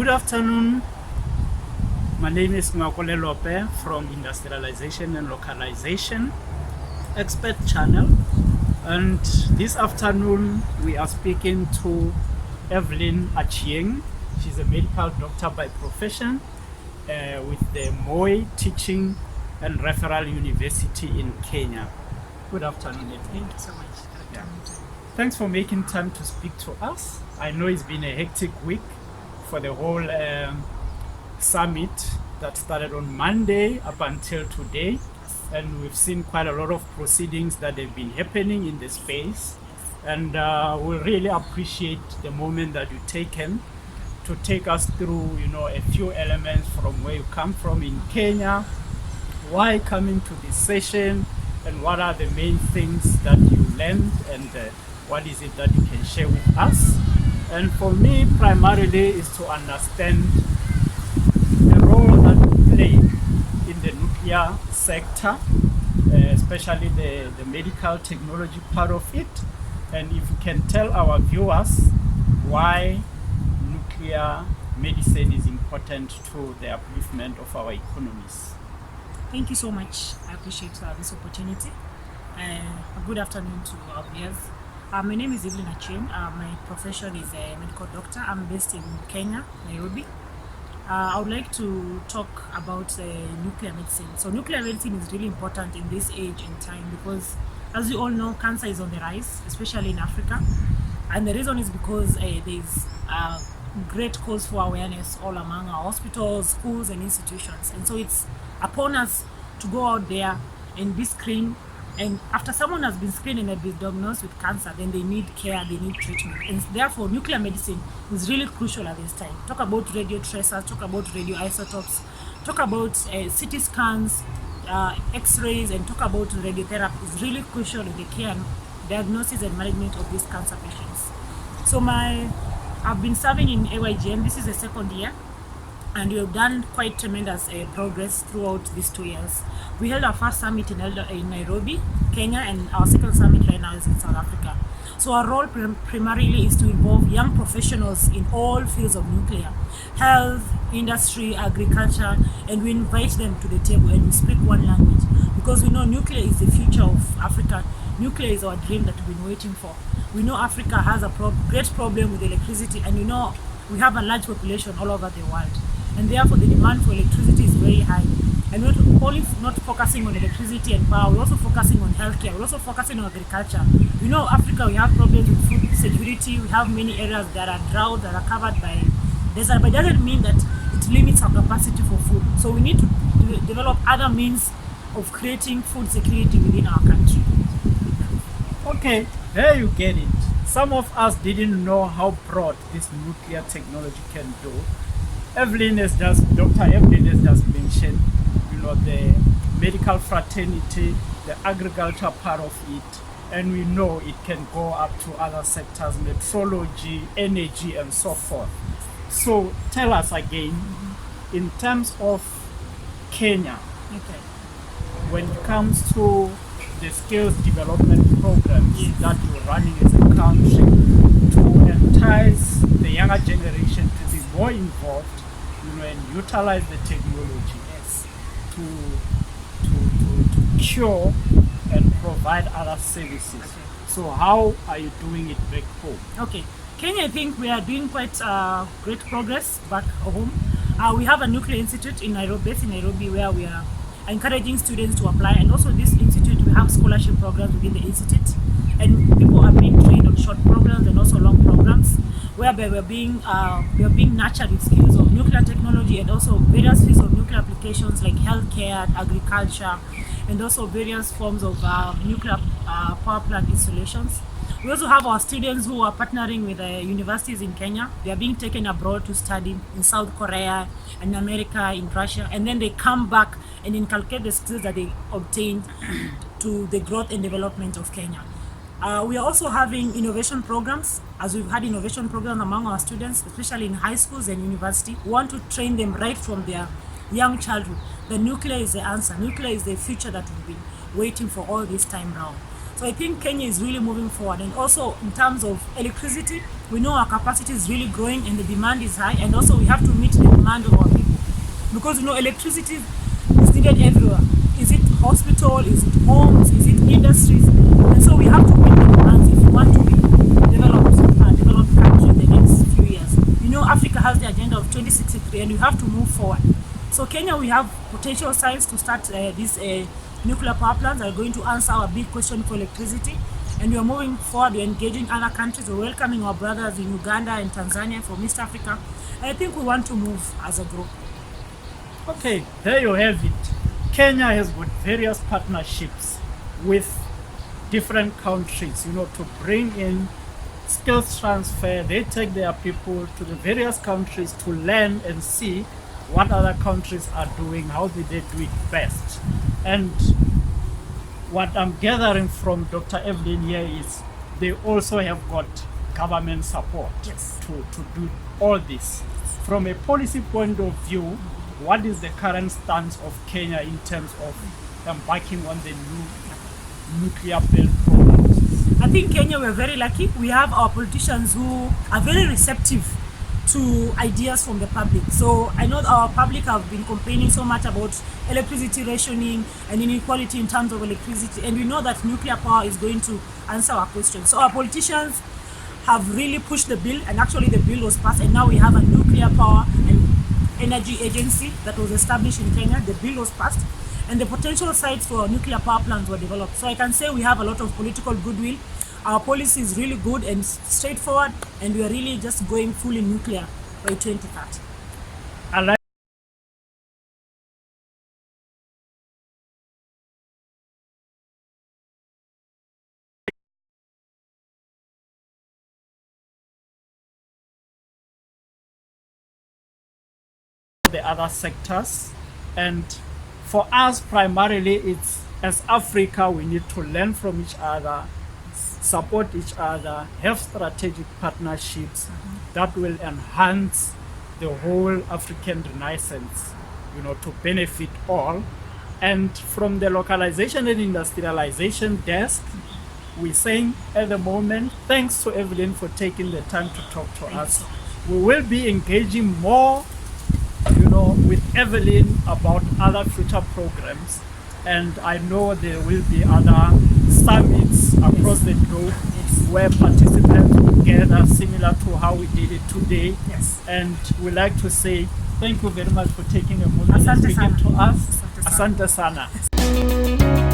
Good afternoon. My name is Ngakole Lope from Industrialization and Localization Expert Channel. And this afternoon we are speaking to Everlynne Achieng. She's a medical doctor by profession with the Moi Teaching and Referral University in Kenya. Good afternoon, Everlynne. Thank you so much. Yeah. Thanks for making time to speak to us. I know it's been a hectic week for the whole summit that started on Monday up until today, and we've seen quite a lot of proceedings that have been happening in the space, and we really appreciate the moment that you've taken to take us through, a few elements from where you come from in Kenya, why coming to this session, and what are the main things that you learned, and what is it that you can share with us. And for me, primarily, is to understand the role that you play in the nuclear sector, especially the medical technology part of it. And if you can tell our viewers why nuclear medicine is important to the upliftment of our economies. Thank you so much. I appreciate this opportunity. Good afternoon to our viewers. My name is Everlynne Achieng. My profession is a medical doctor. I'm based in Kenya, Nairobi. I would like to talk about nuclear medicine. So nuclear medicine is really important in this age and time because, as you all know, cancer is on the rise, especially in Africa. And the reason is because there's great cause for awareness all among our hospitals, schools, and institutions. And so it's upon us to go out there and be screened. And after someone has been screened and has been diagnosed with cancer, then they need care, they need treatment. And therefore, nuclear medicine is really crucial at this time. Talk about radio tracers, talk about radioisotopes, talk about CT scans, X-rays, and talk about radiotherapy is really crucial in the care and diagnosis and management of these cancer patients. So I've been serving in AYGM. This is the second year. And we have done quite tremendous progress throughout these 2 years. We held our first summit in Nairobi, Kenya, and our second summit right now is in South Africa. So our role primarily is to involve young professionals in all fields of nuclear, health, industry, agriculture, and we invite them to the table and we speak one language because we know nuclear is the future of Africa. Nuclear is our dream that we've been waiting for. We know Africa has a great problem with electricity, and we have a large population all over the world. And therefore the demand for electricity is very high. And we're not focusing on electricity and power, we're also focusing on healthcare, we're also focusing on agriculture. Africa, we have problems with food security, we have many areas that are drought, that are covered by desert, but it doesn't mean that it limits our capacity for food. So we need to develop other means of creating food security within our country. Okay, there you get it. Some of us didn't know how broad this nuclear technology can do. Dr. Everlynne has just mentioned, the medical fraternity, the agriculture part of it, and we know it can go up to other sectors, metrology, energy, and so forth. So tell us again, in terms of Kenya, Okay. when it comes to the skills development programs that you're running as a country to entice the younger generation to be more involved, and utilize the technology to cure and provide other services. Okay. So how are you doing it back home? Okay. Kenya, I think we are doing quite great progress back home. We have a nuclear institute in Nairobi, where we are encouraging students to apply. And also this institute, we have scholarship programs within the institute. And people are being trained on short programs and also long programs, whereby we are being nurtured with skills of nuclear technology and also various fields of nuclear applications like healthcare, agriculture, and also various forms of nuclear power plant installations. We also have our students who are partnering with universities in Kenya. They are being taken abroad to study in South Korea, in America, in Russia, and then they come back and inculcate the skills that they obtained to the growth and development of Kenya. We are also having innovation programs, as we've had innovation programs among our students, especially in high schools and university. We want to train them right from their young childhood. The nuclear is the answer. Nuclear is the future that we've been waiting for all this time now. So I think Kenya is really moving forward. And also in terms of electricity, we know our capacity is really growing and the demand is high. And also we have to meet the demand of our people. Because electricity is needed everywhere. Is it hospital? Is it homes? Is it industries? And so we have to meet the demands if we want to be developed country in the next few years. Africa has the agenda of 2063 and we have to move forward. So Kenya, we have potential sites to start these nuclear power plants that are going to answer our big question for electricity. And we are moving forward, we're engaging other countries, we're welcoming our brothers in Uganda and Tanzania from East Africa. And I think we want to move as a group. Okay, there you have it. Kenya has got various partnerships with different countries, to bring in skills transfer. They take their people to the various countries to learn and see what other countries are doing, how did they do it best. And what I'm gathering from Dr. Everlynne here is they also have got government support to do all this. From a policy point of view, what is the current stance of Kenya in terms of embarking on the new nuclear build program? I think Kenya, we're very lucky. We have our politicians who are very receptive to ideas from the public. So I know our public have been complaining so much about electricity rationing and inequality in terms of electricity, and we know that nuclear power is going to answer our questions. So our politicians have really pushed the bill, and actually the bill was passed, and now we have a nuclear power and energy agency that was established in Kenya. The bill was passed and the potential sites for nuclear power plants were developed. So I can say we have a lot of political goodwill. Our policy is really good and straightforward, and we are really just going fully nuclear by 2030. I like the other sectors, and for us primarily it's as Africa we need to learn from each other, support each other, have strategic partnerships that will enhance the whole African renaissance, to benefit all. And from the localization and industrialization desk, we're saying at the moment, thanks to Everlynne for taking the time to talk to us. We will be engaging more, with Everlynne about other future programs. And I know there will be other summits across the globe where participants will gather similar to how we did it today. And we like to say thank you very much for taking a moment and speaking to us. Asante sana.